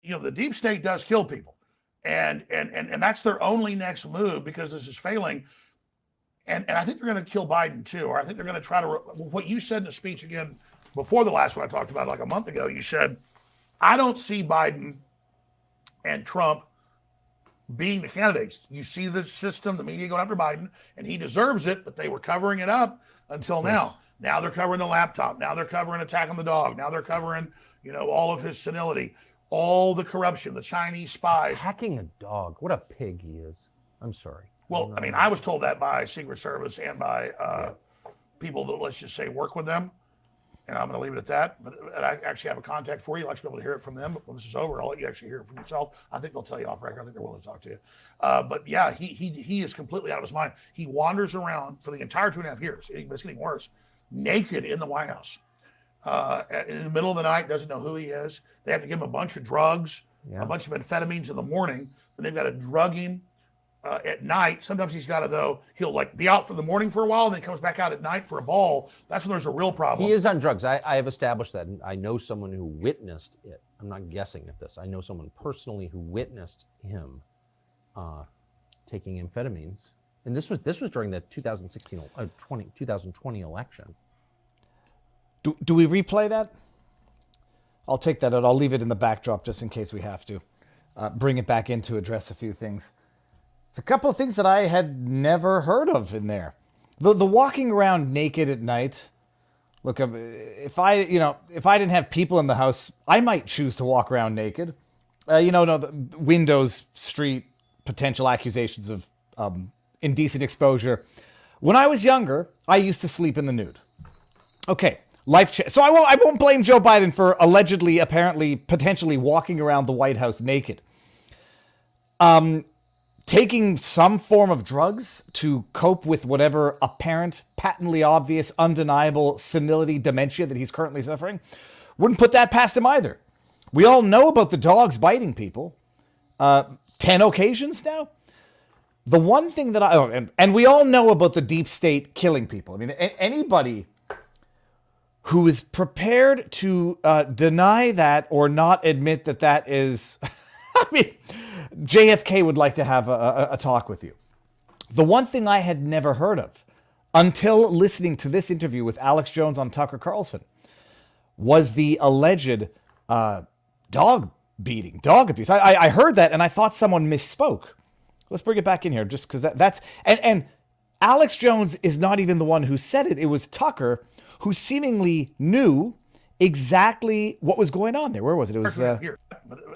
the deep state does kill people, and that's their only next move because this is failing. And I think they're going to kill Biden too, or I think they're going to try to. What you said in the speech again before the last one I talked about like a month ago, you said, I don't see Biden and Trump being the candidates. You see the system, the media going after Biden, and he deserves it, but they were covering it up until now. Now they're covering the laptop. Now they're covering attack on the dog. Now they're covering, all of his senility, all the corruption, the Chinese spies. Attacking a dog. What a pig he is. I'm sorry. Well, I mean, I was told that by Secret Service and by people that, let's just say, work with them. And I'm going to leave it at that. But I actually have a contact for you. I'd like to be able to hear it from them. But when this is over, I'll let you actually hear it from yourself. I think they'll tell you off record. I think they're willing to talk to you. But yeah, he is completely out of his mind. He wanders around for the entire 2.5 years. It's getting worse. Naked in the White House. In the middle of the night, doesn't know who he is. They have to give him a bunch of drugs, a bunch of amphetamines in the morning. Then they've got to drug him at night. Sometimes he's got to, he'll like be out for the morning for a while, and then comes back out at night for a ball. That's when there's a real problem. He is on drugs. I have established that. And I know someone who witnessed it. I'm not guessing at this. I know someone personally who witnessed him taking amphetamines. And this was during the 2020 election. Do we replay that? I'll take that out. I'll leave it in the backdrop just in case we have to bring it back in to address a few things. It's a couple of things that I had never heard of in there. The walking around naked at night. Look, if I didn't have people in the house, I might choose to walk around naked. The Windows Street potential accusations of indecent exposure. When I was younger, I used to sleep in the nude. Okay, so I won't blame Joe Biden for allegedly, apparently, potentially walking around the White House naked. Taking some form of drugs to cope with whatever apparent, patently obvious, undeniable senility, dementia that he's currently suffering, wouldn't put that past him either. We all know about the dogs biting people. 10 occasions now. The one thing that and we all know about the deep state killing people. I mean, anybody who is prepared to deny that or not admit that is, I mean, JFK would like to have a talk with you. The one thing I had never heard of until listening to this interview with Alex Jones on Tucker Carlson was the alleged dog beating, dog abuse. I heard that and I thought someone misspoke. Let's bring it back in here just because that's... And Alex Jones is not even the one who said it. It was Tucker who seemingly knew exactly what was going on there. Where was it? It was... Here.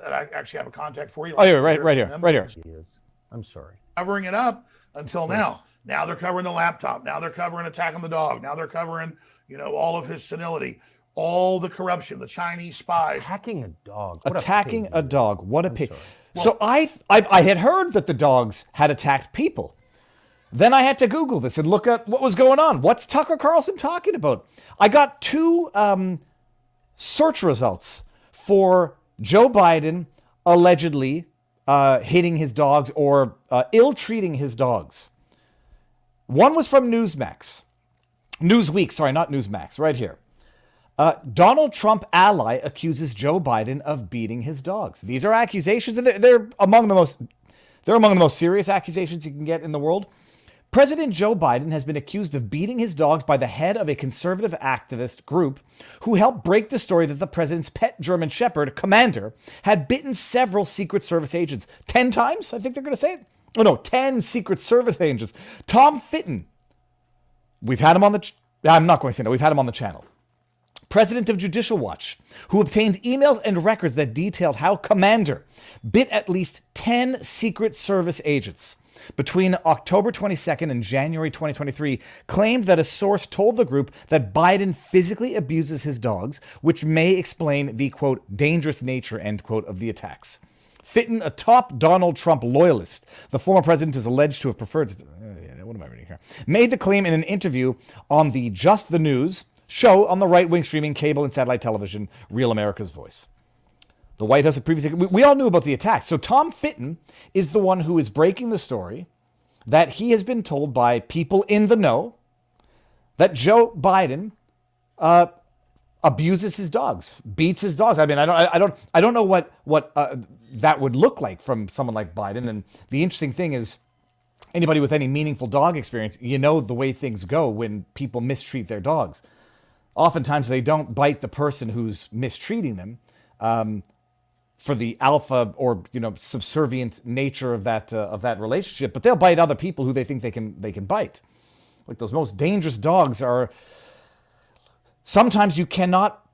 I actually have a contact for you. Oh, yeah, right here. He is. I'm sorry. Covering it up until now. Now they're covering the laptop. Now they're covering attack on the dog. Now they're covering, all of his senility, all the corruption, the Chinese spies. Attacking a dog. Attacking a dog. What a pig. So I had heard that the dogs had attacked people. Then I had to Google this and look at what was going on. What's Tucker Carlson talking about? I got two search results for Joe Biden allegedly hitting his dogs or ill-treating his dogs. One was from Newsweek, not Newsmax, right here. Donald Trump ally accuses Joe Biden of beating his dogs. These are accusations, and they're among the most serious accusations you can get in the world. President Joe Biden has been accused of beating his dogs by the head of a conservative activist group who helped break the story that the president's pet German Shepherd, Commander, had bitten several Secret Service agents. 10 times, I think they're going to say it. Oh, no, 10 Secret Service agents. Tom Fitton. We've had him on the... I'm not going to say no. We've had him on the channel. President of Judicial Watch, who obtained emails and records that detailed how Commander bit at least 10 Secret Service agents between October 22nd and January 2023, claimed that a source told the group that Biden physically abuses his dogs, which may explain the, quote, dangerous nature, end quote, of the attacks. Fitton, a top Donald Trump loyalist, the former president is alleged to have preferred... what am I reading here? Made the claim in an interview on the Just the News show on the right-wing streaming cable and satellite television, Real America's Voice. The White House had previously... We all knew about the attacks. So Tom Fitton is the one who is breaking the story that he has been told by people in the know that Joe Biden abuses his dogs, beats his dogs. I mean, I don't know what that would look like from someone like Biden. And the interesting thing is, anybody with any meaningful dog experience, you know the way things go when people mistreat their dogs. Oftentimes they don't bite the person who's mistreating them for the alpha or subservient nature of that relationship, but they'll bite other people who they think they can bite. Like those most dangerous dogs are. Sometimes you cannot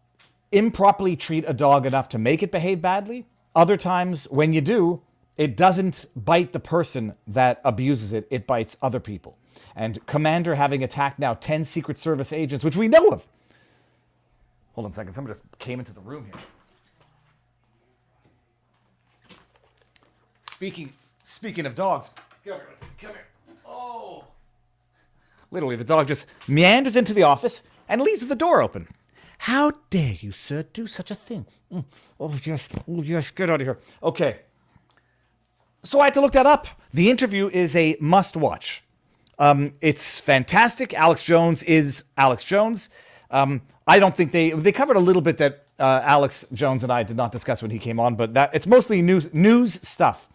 improperly treat a dog enough to make it behave badly. Other times, when you do, it doesn't bite the person that abuses it. It bites other people. And Commander having attacked now 10 Secret Service agents, which we know of. Hold on a second. Someone just came into the room here. Speaking of dogs. Come here. Come here. Oh. Literally, the dog just meanders into the office and leaves the door open. How dare you, sir, do such a thing? Oh, yes, get out of here. Okay. So I had to look that up. The interview is a must-watch. It's fantastic. Alex Jones is Alex Jones. I don't think they covered a little bit that Alex Jones and I did not discuss when he came on, but it's mostly news stuff.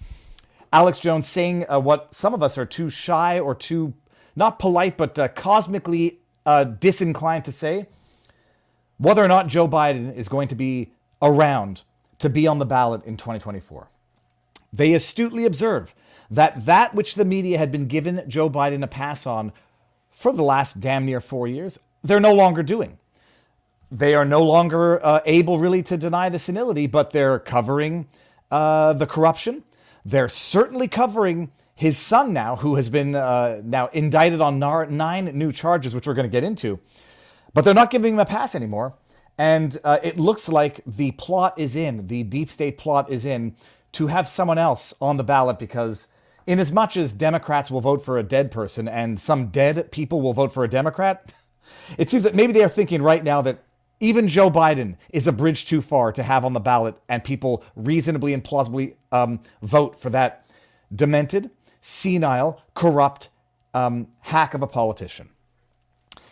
Alex Jones saying what some of us are too shy or too, not polite, but cosmically disinclined to say, whether or not Joe Biden is going to be around to be on the ballot in 2024. They astutely observe that which the media had been given Joe Biden a pass on for the last damn near 4 years, they're no longer doing. They are no longer able really to deny the senility, but they're covering the corruption. They're certainly covering his son now, who has been now indicted on 9 new charges, which we're going to get into. But they're not giving him a pass anymore. And it looks like the plot is in, the deep state plot is in, to have someone else on the ballot, because in as much as Democrats will vote for a dead person and some dead people will vote for a Democrat, it seems that maybe they are thinking right now that even Joe Biden is a bridge too far to have on the ballot and people reasonably and plausibly vote for that demented, senile, corrupt hack of a politician.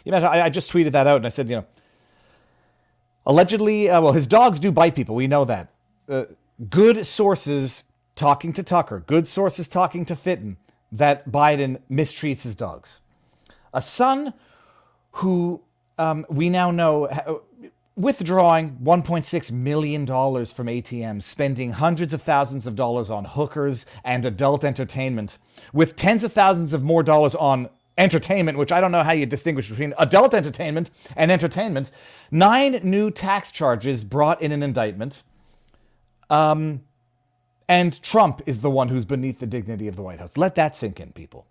You imagine, I just tweeted that out and I said, allegedly, his dogs do bite people. We know that. Good sources talking to Tucker, good sources talking to Fitton, that Biden mistreats his dogs. A son who we now know withdrawing $1.6 million from ATMs, spending hundreds of thousands of dollars on hookers and adult entertainment, with tens of thousands of more dollars on entertainment, which I don't know how you distinguish between adult entertainment and entertainment. 9 new tax charges brought in an indictment. And Trump is the one who's beneath the dignity of the White House. Let that sink in, people.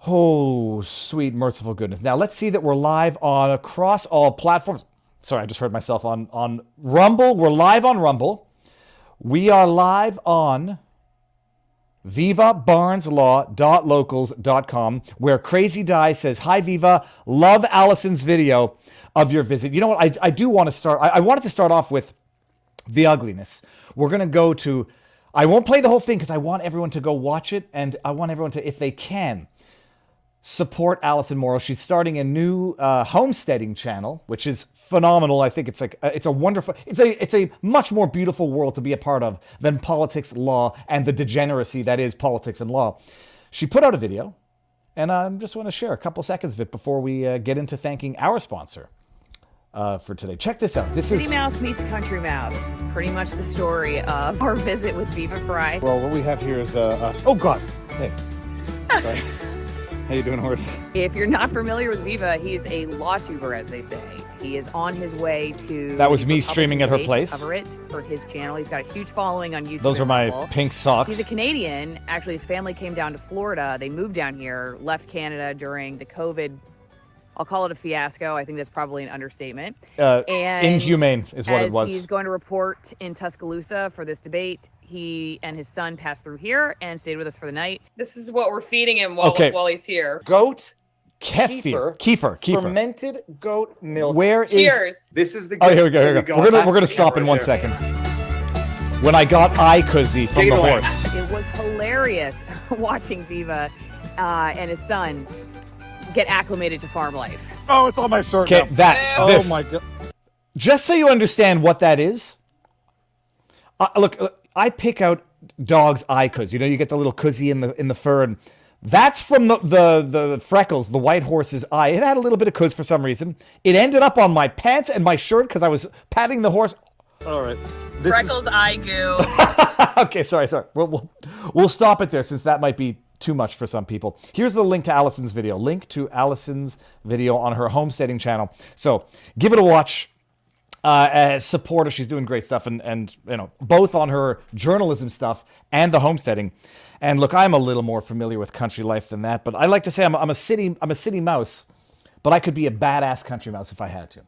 Oh, sweet, merciful goodness. Now, let's see that we're live across all platforms. Sorry, I just heard myself on Rumble. We're live on Rumble. We are live on vivabarneslaw.locals.com, where Crazy Die says, "Hi, Viva. Love Allison's video of your visit." You know what? I do want to start. I wanted to start off with the ugliness. We're going to go to, I won't play the whole thing because I want everyone to go watch it, and I want everyone to, if they can, support Allison Morrow. She's starting a new homesteading channel, which is phenomenal. I think it's like it's a wonderful, it's a much more beautiful world to be a part of than politics, law, and the degeneracy that is politics and law. She put out a video, and I just want to share a couple seconds of it before we get into thanking our sponsor for today. Check this out. This City is Mouse meets Country Mouse. This is pretty much the story of our visit with Viva Frei. well, what we have here is oh God, hey, sorry. How you doing, horse? If you're not familiar with Viva, he's a law tuber, as they say. He is on his way to... That was me streaming at her place. ...cover it for his channel. He's got a huge following on YouTube. Those are my pink socks. He's a Canadian. Actually, his family came down to Florida. They moved down here, left Canada during the COVID... I'll call it a fiasco. I think that's probably an understatement. And inhumane is what it was. As he's going to report in Tuscaloosa for this debate, he and his son passed through here and stayed with us for the night. This is what we're feeding him while he's here. Goat Kefir. Fermented goat milk. Where is... Cheers. This is the Oh, here we go. We're gonna stop in 1 second. When I got eye-cuzzy from the horse. It was hilarious watching Viva and his son get acclimated to farm life. Oh, it's on my shirt. Okay, now. this. Oh my god. Just so you understand what that is, look, I pick out dogs' eye cuz. You know, you get the little cuzzy in the fur, and that's from the freckles, the white horse's eye. It had a little bit of cuz for some reason. It ended up on my pants and my shirt because I was patting the horse. All right. Freckles eye goo. Okay, sorry. We'll stop it there since that might be too much for some people. Here's the link to Allison's video. Link to Allison's video on her homesteading channel. So give it a watch. Support her. She's doing great stuff, and you know, both on her journalism stuff and the homesteading. And look, I'm a little more familiar with country life than that, but I like to say I'm a city mouse, but I could be a badass country mouse if I had to.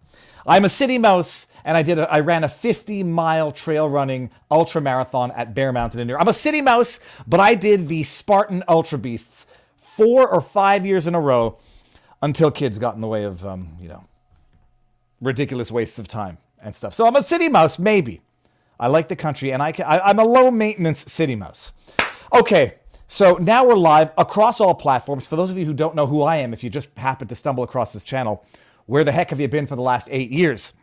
I'm a city mouse, and I ran a 50-mile trail running ultra marathon at Bear Mountain in New York. I'm a city mouse, but I did the Spartan Ultra Beasts 4 or 5 years in a row until kids got in the way of ridiculous wastes of time and stuff. So I'm a city mouse, maybe. I like the country, and I'm a low-maintenance city mouse. Okay, so now we're live across all platforms. For those of you who don't know who I am, if you just happen to stumble across this channel, where the heck have you been for the last 8 years?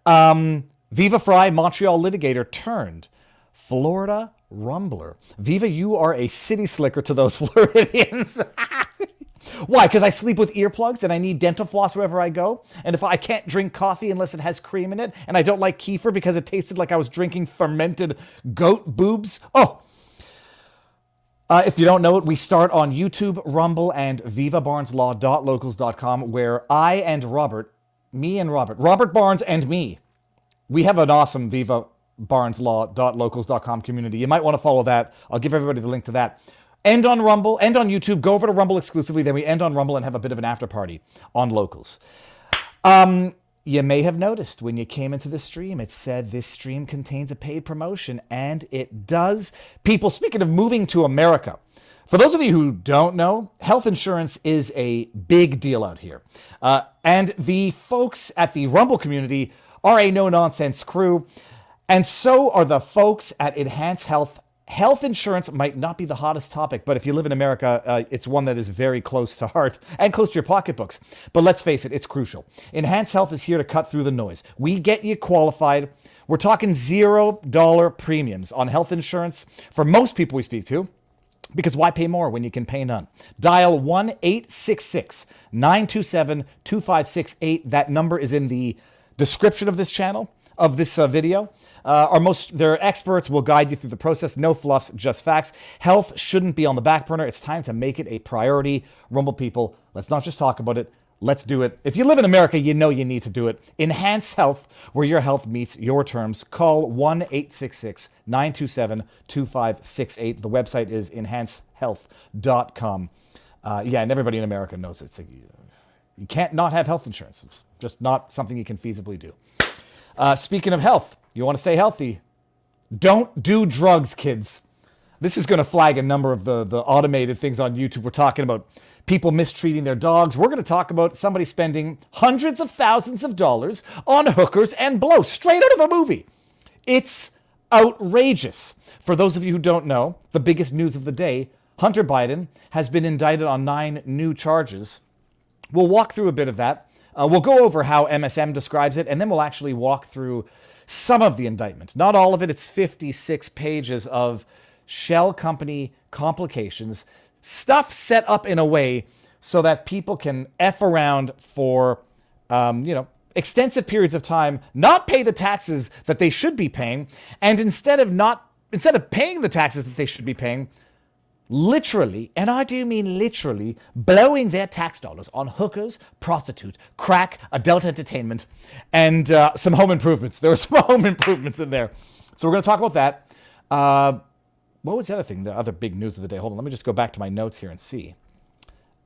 Viva Frei, Montreal litigator turned Florida rumbler. Viva, you are a city slicker to those Floridians. Why? Because I sleep with earplugs and I need dental floss wherever I go. And if I can't drink coffee unless it has cream in it, and I don't like kefir because it tasted like I was drinking fermented goat boobs. Oh, if you don't know it, we start on YouTube, Rumble, and vivabarneslaw.locals.com, where I and Robert Barnes and me, we have an awesome vivabarneslaw.locals.com community. You might want to follow that. I'll give everybody the link to that. End on Rumble, end on YouTube, go over to Rumble exclusively, then we end on Rumble and have a bit of an after party on Locals. You may have noticed when you came into the stream, it said this stream contains a paid promotion, and it does. People, speaking of moving to America, for those of you who don't know, health insurance is a big deal out here. And the folks at the Rumble community are a no-nonsense crew, and so are the folks at Enhance Health. Health insurance might not be the hottest topic, but if you live in America, it's one that is very close to heart and close to your pocketbooks. But let's face it, it's crucial. Enhance Health is here to cut through the noise. We get you qualified. We're talking $0 premiums on health insurance for most people we speak to, because why pay more when you can pay none? Dial 1-866-927-2568. That number is in the description of this channel, of this video. Their experts will guide you through the process. No fluffs, just facts. Health shouldn't be on the back burner. It's time to make it a priority. Rumble people, let's not just talk about it. Let's do it. If you live in America, you know you need to do it. Enhance Health, where your health meets your terms. Call 1-866-927-2568. The website is enhancehealth.com. And everybody in America knows it. You can't not have health insurance. It's just not something you can feasibly do. Speaking of health, you want to stay healthy? Don't do drugs, kids. This is going to flag a number of the automated things on YouTube. We're talking about people mistreating their dogs. We're going to talk about somebody spending hundreds of thousands of dollars on hookers and blow, straight out of a movie. It's outrageous. For those of you who don't know, the biggest news of the day, Hunter Biden has been indicted on 9 new charges. We'll walk through a bit of that. We'll go over how MSM describes it, and then we'll actually walk through some of the indictment. Not all of it. It's 56 pages of shell company complications, stuff set up in a way so that people can F around for, extensive periods of time, not pay the taxes that they should be paying, and instead of paying the taxes that they should be paying, literally, and I do mean literally, blowing their tax dollars on hookers, prostitutes, crack, adult entertainment, and some home improvements. There were some home improvements in there. So we're going to talk about that. What was the other thing, the other big news of the day? Hold on, let me just go back to my notes here and see.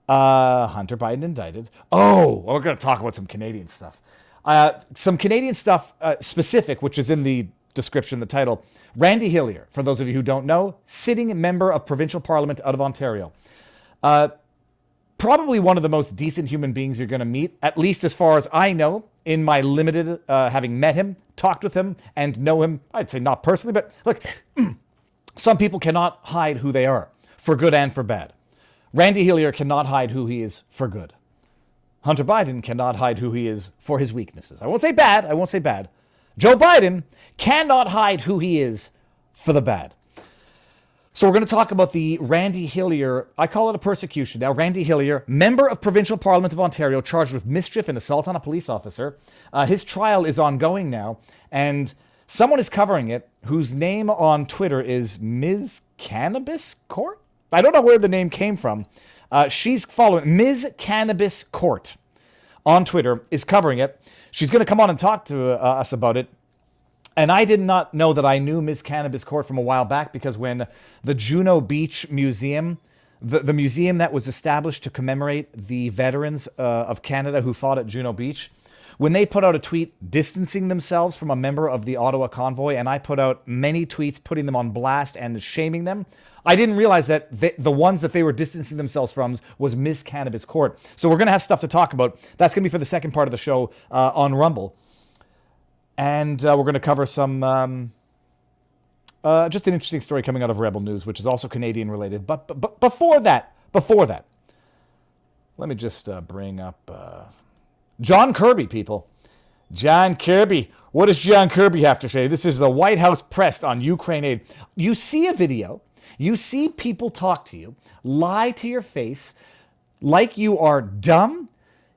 Hunter Biden indicted. Oh, we're going to talk about some Canadian stuff. Some Canadian stuff specific, which is in the description, the title. Randy Hillier, for those of you who don't know, sitting member of provincial parliament out of Ontario. Probably one of the most decent human beings you're going to meet, at least as far as I know, in my limited, having met him, talked with him, and know him, I'd say not personally, but look, some people cannot hide who they are, for good and for bad. Randy Hillier cannot hide who he is for good. Hunter Biden cannot hide who he is for his weaknesses. I won't say bad. Joe Biden cannot hide who he is for the bad. So we're going to talk about the Randy Hillier, I call it a persecution now. Randy Hillier, member of Provincial Parliament of Ontario, charged with mischief and assault on a police officer. His trial is ongoing now, and someone is covering it whose name on Twitter is Ms. Cannabis Court? I don't know where the name came from. She's following Ms. Cannabis Court on Twitter is covering it. She's going to come on and talk to us about it. And I did not know that I knew Ms. Cannabis Court from a while back, because when the Juno Beach Museum, the museum that was established to commemorate the veterans of Canada who fought at Juno Beach, when they put out a tweet distancing themselves from a member of the Ottawa convoy, and I put out many tweets putting them on blast and shaming them, I didn't realize that the ones that they were distancing themselves from was Ms. Cannabis Court. So we're going to have stuff to talk about. That's going to be for the second part of the show on Rumble. And we're going to cover some, just an interesting story coming out of Rebel News, which is also Canadian related. But before that, let me just bring up John Kirby, people. John Kirby. What does John Kirby have to say? This is the White House pressed on Ukraine aid. You see a video, you see people talk to you, lie to your face, like you are dumb,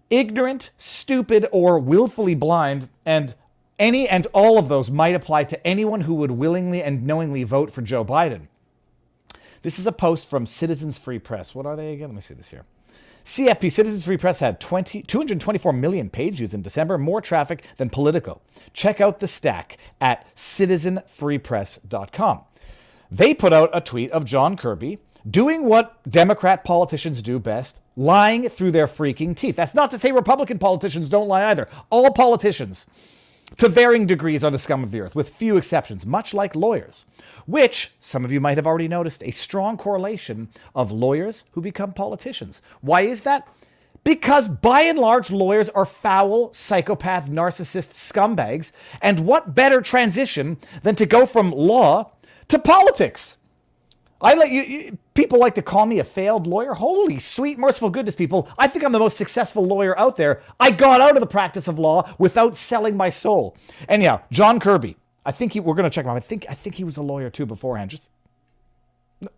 ignorant, stupid, or willfully blind, and any and all of those might apply to anyone who would willingly and knowingly vote for Joe Biden. This is a post from Citizens Free Press. What are they again? Let me see this here. CFP, Citizens Free Press, had 224 million page views in December, more traffic than Politico. Check out the stack at citizenfreepress.com. They put out a tweet of John Kirby doing what Democrat politicians do best, lying through their freaking teeth. That's not to say Republican politicians don't lie either. All politicians, to varying degrees, are the scum of the earth, with few exceptions, much like lawyers, which some of you might have already noticed a strong correlation of lawyers who become politicians. Why is that? Because by and large, lawyers are foul, psychopath, narcissist scumbags. And what better transition than to go from law to politics? People like to call me a failed lawyer. Holy sweet, merciful goodness, people. I think I'm the most successful lawyer out there. I got out of the practice of law without selling my soul. Anyhow, John Kirby, we're going to check him out. I think he was a lawyer too beforehand.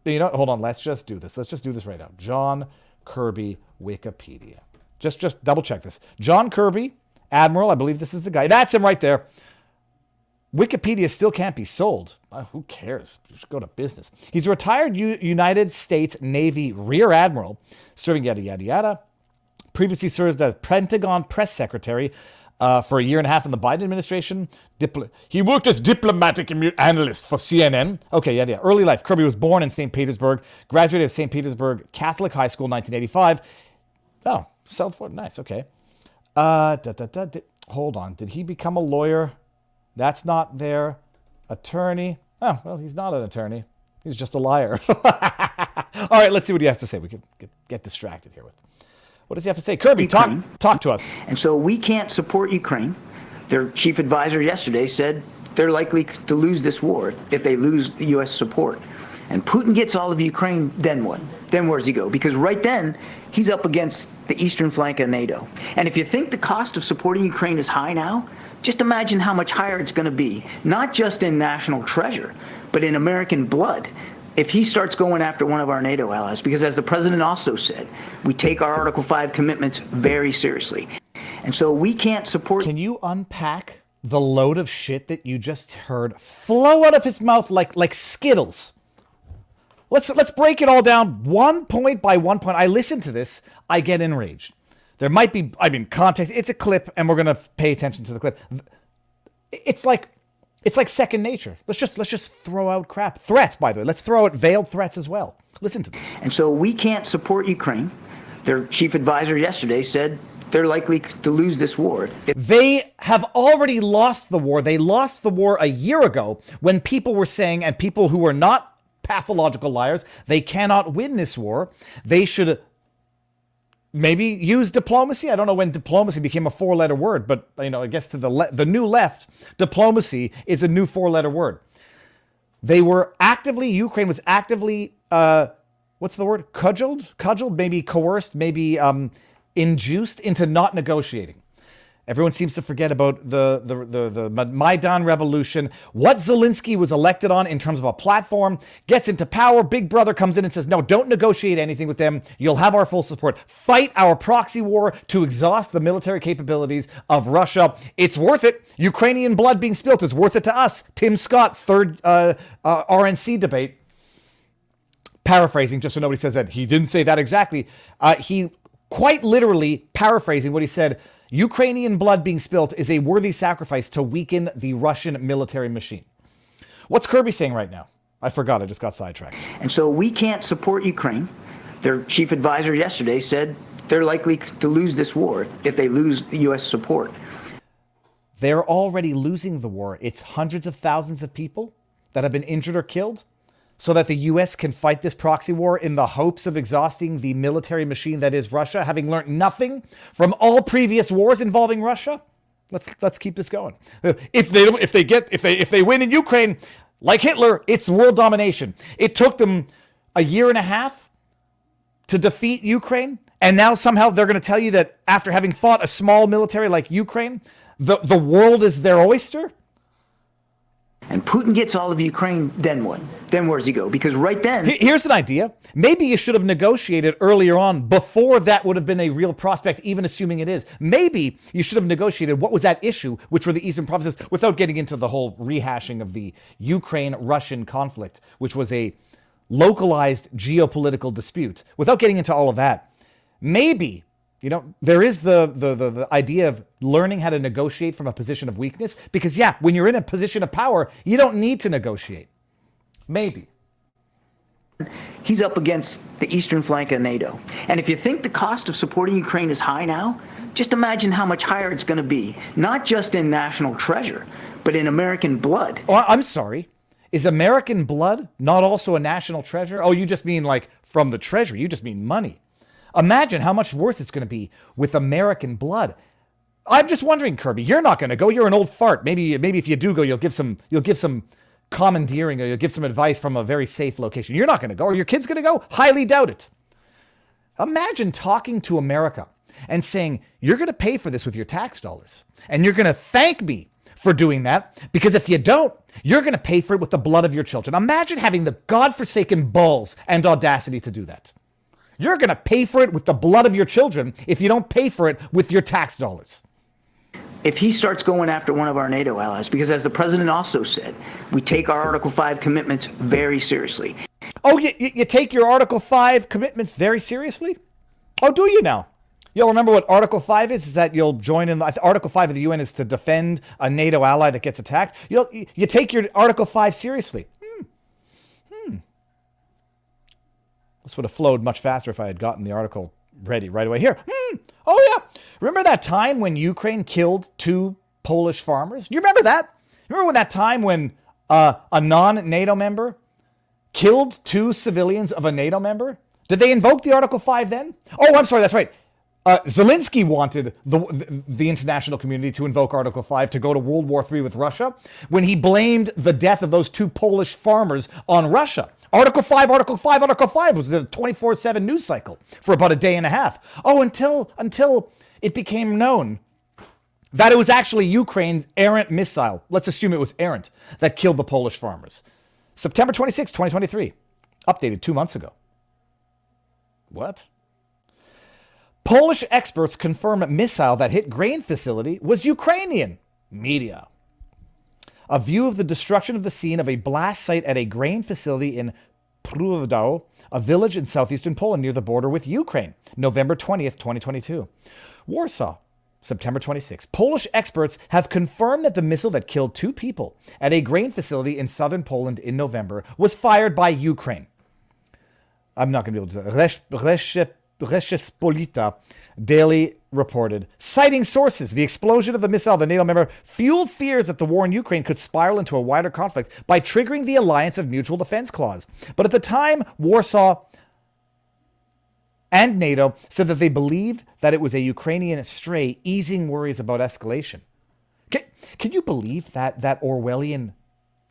You know what? Hold on. Let's just do this. Let's just do this right now. John Kirby, Wikipedia. Just double check this. John Kirby, Admiral. I believe this is the guy. That's him right there. Wikipedia still can't be sold. Who cares? You should go to business. He's a retired United States Navy Rear Admiral, serving yada, yada, yada. Previously served as Pentagon Press Secretary for a year and a half in the Biden administration. He worked as diplomatic analyst for CNN. Okay, yada, yada. Early life. Kirby was born in St. Petersburg, graduated at St. Petersburg Catholic High School in 1985. Oh, nice, okay. Hold on. Did he become a lawyer? That's not their attorney. Oh, well, he's not an attorney. He's just a liar. All right, let's see what he has to say. We could get distracted here with. What does he have to say? Kirby, talk to us. And so we can't support Ukraine. Their chief advisor yesterday said they're likely to lose this war if they lose the U.S. support. And Putin gets all of Ukraine, then what? Then where does he go? Because right then, he's up against the eastern flank of NATO. And if you think the cost of supporting Ukraine is high now, just imagine how much higher it's going to be, not just in national treasure, but in American blood, if he starts going after one of our NATO allies. Because as the president also said, we take our Article 5 commitments very seriously. And so we can't support... Can you unpack the load of shit that you just heard flow out of his mouth like Skittles? Let's break it all down one point by one point. I listen to this, I get enraged. There might be, context. It's a clip, and we're gonna pay attention to the clip. It's like second nature. Let's just throw out crap. Threats, by the way. Let's throw out veiled threats as well. Listen to this. And so we can't support Ukraine. Their chief advisor yesterday said they're likely to lose this war. They have already lost the war. They lost the war a year ago when people were saying, and people who were not pathological liars, they cannot win this war. They should maybe use diplomacy. I don't know when diplomacy became a four-letter word, but I guess to the new left, diplomacy is a new four-letter word. Ukraine was actively, what's the word? Cudgeled, maybe coerced, maybe induced into not negotiating. Everyone seems to forget about the Maidan revolution. What Zelensky was elected on in terms of a platform, gets into power, Big Brother comes in and says, no, don't negotiate anything with them. You'll have our full support. Fight our proxy war to exhaust the military capabilities of Russia. It's worth it. Ukrainian blood being spilt is worth it to us. Tim Scott, third RNC debate. Paraphrasing, just so nobody says that he didn't say that exactly. He quite literally paraphrasing what he said. Ukrainian blood being spilt is a worthy sacrifice to weaken the Russian military machine. What's Kirby saying right now? I forgot. I just got sidetracked. And so we can't support Ukraine. Their chief advisor yesterday said they're likely to lose this war if they lose U.S. support. They're already losing the war. It's hundreds of thousands of people that have been injured or killed so that the U.S. can fight this proxy war in the hopes of exhausting the military machine that is Russia, having learned nothing from all previous wars involving Russia. Let's keep this going. If they win in Ukraine, like Hitler, it's world domination. It took them a year and a half to defeat Ukraine, and now somehow they're going to tell you that after having fought a small military like Ukraine, the world is their oyster? And Putin gets all of Ukraine, then what? Then where does he go? Because right then... Here's an idea. Maybe you should have negotiated earlier on before that would have been a real prospect, even assuming it is. Maybe you should have negotiated what was at issue, which were the eastern provinces, without getting into the whole rehashing of the Ukraine-Russian conflict, which was a localized geopolitical dispute. Without getting into all of that, maybe... there is the idea of learning how to negotiate from a position of weakness. Because, yeah, when you're in a position of power, you don't need to negotiate. Maybe. He's up against the eastern flank of NATO. And if you think the cost of supporting Ukraine is high now, just imagine how much higher it's going to be. Not just in national treasure, but in American blood. Oh, I'm sorry. Is American blood not also a national treasure? Oh, you just mean like from the treasury. You just mean money. Imagine how much worse it's going to be with American blood. I'm just wondering, Kirby, you're not going to go. You're an old fart. Maybe if you do go, you'll give some commandeering, or you'll give some advice from a very safe location. You're not going to go. Are your kids going to go? Highly doubt it. Imagine talking to America and saying, you're going to pay for this with your tax dollars. And you're going to thank me for doing that, because if you don't, you're going to pay for it with the blood of your children. Imagine having the godforsaken balls and audacity to do that. You're going to pay for it with the blood of your children if you don't pay for it with your tax dollars. If he starts going after one of our NATO allies, because as the president also said, we take our Article 5 commitments very seriously. Oh, you take your Article 5 commitments very seriously? Oh, do you now? You'll remember what Article 5 is that you'll join in. Article 5 of the UN is to defend a NATO ally that gets attacked. You take your Article 5 seriously. This would have flowed much faster if I had gotten the article ready right away. Here. Oh, yeah. Remember that time when Ukraine killed 2 Polish farmers? You remember that? Remember when that time when a non-NATO member killed 2 civilians of a NATO member? Did they invoke the Article 5 then? Oh, I'm sorry. That's right. Zelensky wanted the international community to invoke Article 5 to go to World War III with Russia when he blamed the death of those 2 Polish farmers on Russia. Article 5, Article 5, Article 5 was the 24/7 news cycle for about a day and a half. Oh, until it became known that it was actually Ukraine's errant missile, let's assume it was errant, that killed the Polish farmers. September 26, 2023, updated 2 months ago. What? Polish experts confirm a missile that hit grain facility was Ukrainian. Media. A view of the destruction of the scene of a blast site at a grain facility in Prudau, a village in southeastern Poland near the border with Ukraine, November 20th, 2022. Warsaw, September 26th. Polish experts have confirmed that the missile that killed 2 people at a grain facility in southern Poland in November was fired by Ukraine. I'm not going to be able to. Rzeczpospolita Daily reported, citing sources, the explosion of the missile, the NATO member, fueled fears that the war in Ukraine could spiral into a wider conflict by triggering the Alliance of Mutual Defense Clause. But at the time, Warsaw and NATO said that they believed that it was a Ukrainian stray, easing worries about escalation. Can you believe that Orwellian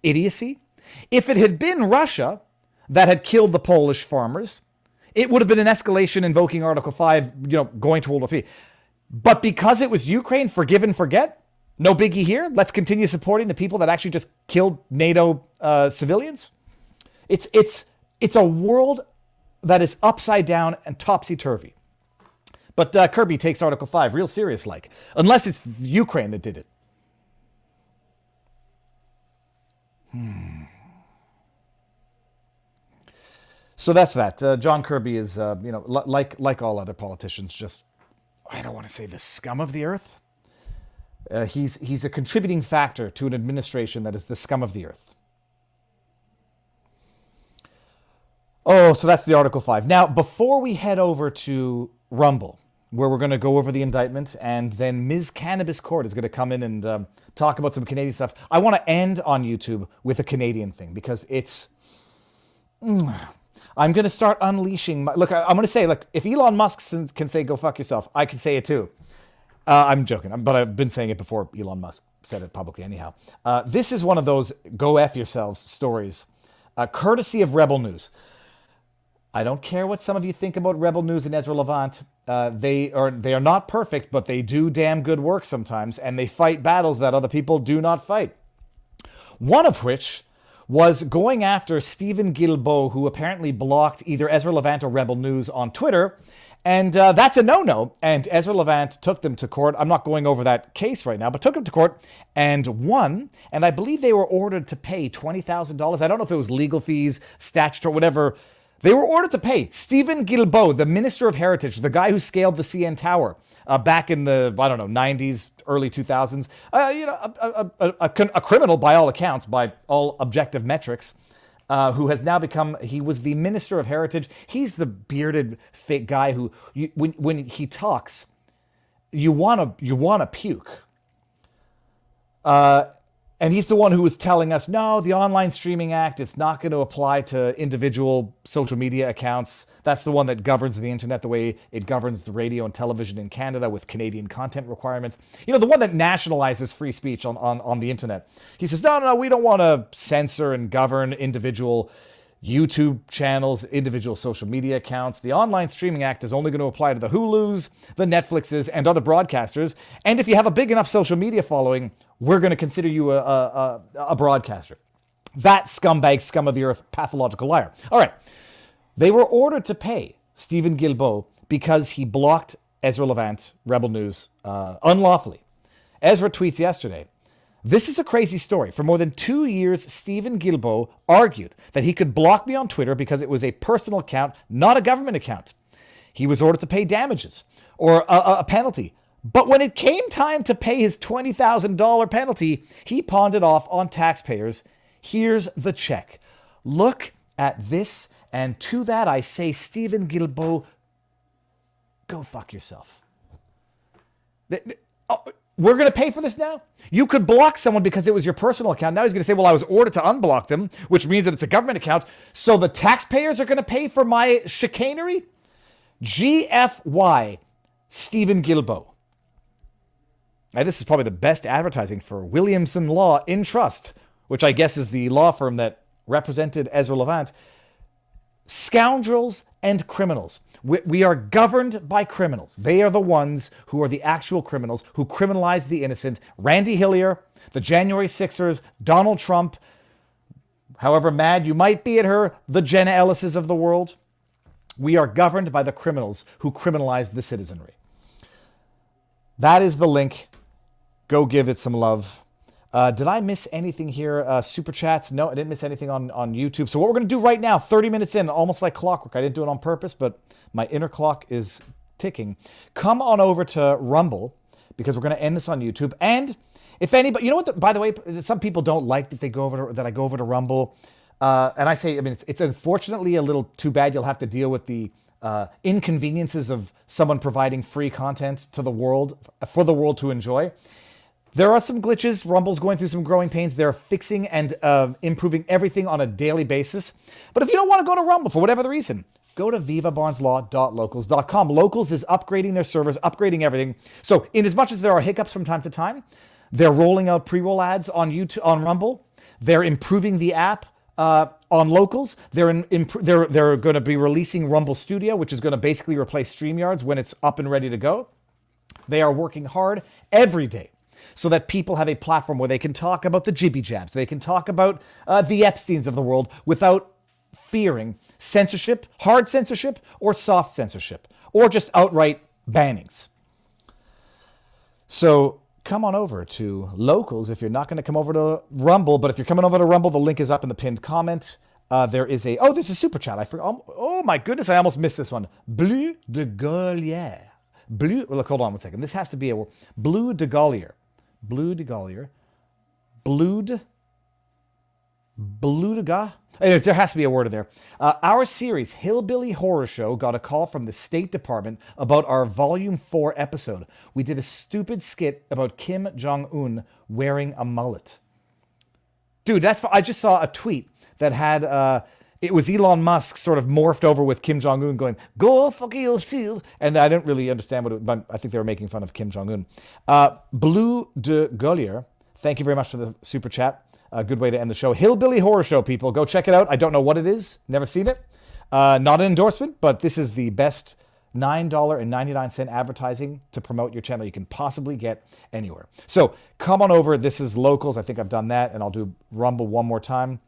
idiocy? If it had been Russia that had killed the Polish farmers, it would have been an escalation invoking Article 5, going to World War III. But because it was Ukraine, forgive and forget, no biggie here. Let's continue supporting the people that actually just killed NATO civilians. It's a world that is upside down and topsy-turvy. But Kirby takes Article 5 real serious like, unless it's Ukraine that did it. So that's that. John Kirby is, like all other politicians, just, I don't want to say the scum of the earth. He's a contributing factor to an administration that is the scum of the earth. Oh, so that's the Article 5. Now, before we head over to Rumble, where we're going to go over the indictment, and then Ms. Cannabis Court is going to come in and talk about some Canadian stuff, I want to end on YouTube with a Canadian thing, because it's... I'm going to start unleashing... I'm going to say, if Elon Musk can say, go fuck yourself, I can say it too. I'm joking, but I've been saying it before Elon Musk said it publicly anyhow. This is one of those go F yourselves stories, courtesy of Rebel News. I don't care what some of you think about Rebel News and Ezra Levant. They are not perfect, but they do damn good work sometimes, and they fight battles that other people do not fight. One of which was going after Stephen Guilbeault, who apparently blocked either Ezra Levant or Rebel News on Twitter. And that's a no-no. And Ezra Levant took them to court. I'm not going over that case right now, but took them to court and won. And I believe they were ordered to pay $20,000. I don't know if it was legal fees, statutory, whatever. They were ordered to pay. Stephen Guilbeault, the Minister of Heritage, the guy who scaled the CN Tower back in the, 90s, early 2000s. A criminal by all accounts, by all objective metrics. Who has now become, he was the Minister of Heritage. He's the bearded fake guy who, when he talks, you want to puke. And he's the one who was telling us, no, the Online Streaming Act is not going to apply to individual social media accounts. That's the one that governs the internet the way it governs the radio and television in Canada with Canadian content requirements. The one that nationalizes free speech on the internet. He says, no, we don't want to censor and govern individual YouTube channels, individual social media accounts. The Online Streaming Act is only going to apply to the Hulus, the Netflixes, and other broadcasters. And if you have a big enough social media following, we're going to consider you a broadcaster. That scumbag, scum of the earth, pathological liar. All right. They were ordered to pay Stephen Guilbeault because he blocked Ezra Levant, Rebel News, unlawfully. Ezra tweets yesterday, this is a crazy story. For more than 2 years, Stephen Guilbeault argued that he could block me on Twitter because it was a personal account, not a government account. He was ordered to pay damages or a penalty. But when it came time to pay his $20,000 penalty, he pawned it off on taxpayers. Here's the check. Look at this, and to that I say, Stephen Guilbeault, go fuck yourself. We're going to pay for this now? You could block someone because it was your personal account. Now he's going to say, well, I was ordered to unblock them, which means that it's a government account. So the taxpayers are going to pay for my chicanery? GFY, Stephen Guilbeault. Now, this is probably the best advertising for Williamson Law in Trust, which I guess is the law firm that represented Ezra Levant. Scoundrels and criminals. We are governed by criminals. They are the ones who are the actual criminals who criminalize the innocent. Randy Hillier, the January 6ers, Donald Trump, however mad you might be at her, the Jenna Ellises of the world. We are governed by the criminals who criminalize the citizenry. That is the link. Go give it some love. Did I miss anything here? Super chats? No, I didn't miss anything on YouTube. So what we're going to do right now, 30 minutes in, almost like clockwork. I didn't do it on purpose, but my inner clock is ticking. Come on over to Rumble, because we're going to end this on YouTube. And if anybody, by the way, some people don't like that I go over to Rumble. And I say, it's unfortunately a little too bad. You'll have to deal with the inconveniences of someone providing free content to the world, for the world to enjoy. There are some glitches. Rumble's going through some growing pains. They're fixing and improving everything on a daily basis. But if you don't want to go to Rumble for whatever the reason, go to vivabarneslaw.locals.com. Locals is upgrading their servers, upgrading everything. So in as much as there are hiccups from time to time, they're rolling out pre-roll ads on YouTube, on Rumble. They're improving the app. on Locals. They're going to be releasing Rumble Studio, which is going to basically replace StreamYards when it's up and ready to go. They are working hard every day so that people have a platform where they can talk about the jibby jabs. They can talk about the Epsteins of the world without fearing censorship, hard censorship, or soft censorship, or just outright bannings. So come on over to Locals if you're not going to come over to Rumble. But if you're coming over to Rumble, the link is up in the pinned comment. There's a super chat. I forgot. Oh my goodness, I almost missed this one. Bleu de Gaulier. Look, hold on one second. This has to be a word. Bleu de Gaulier. Bleu de Gaulier. Bleu de Ga. Anyways, there has to be a word in there. Our series, Hillbilly Horror Show, got a call from the State Department about our Volume 4 episode. We did a stupid skit about Kim Jong-un wearing a mullet. Dude, I just saw a tweet that had, it was Elon Musk sort of morphed over with Kim Jong-un going, go fuck yourself. And I didn't really understand but I think they were making fun of Kim Jong-un. Bleu de Gaulier, thank you very much for the super chat. A good way to end the show. Hillbilly Horror Show, people. Go check it out. I don't know what it is. Never seen it. Not an endorsement, but this is the best $9.99 advertising to promote your channel you can possibly get anywhere. So come on over. This is Locals. I think I've done that, and I'll do Rumble one more time.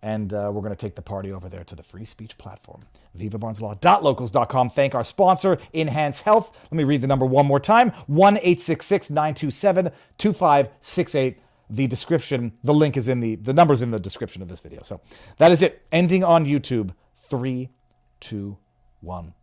And we're going to take the party over there to the free speech platform. VivaBarnesLaw.locals.com. Thank our sponsor, Enhance Health. Let me read the number one more time. 1-866-927-2568. The description, the link is in the number's in the description of this video. So that is it. Ending on YouTube. 3, 2, 1.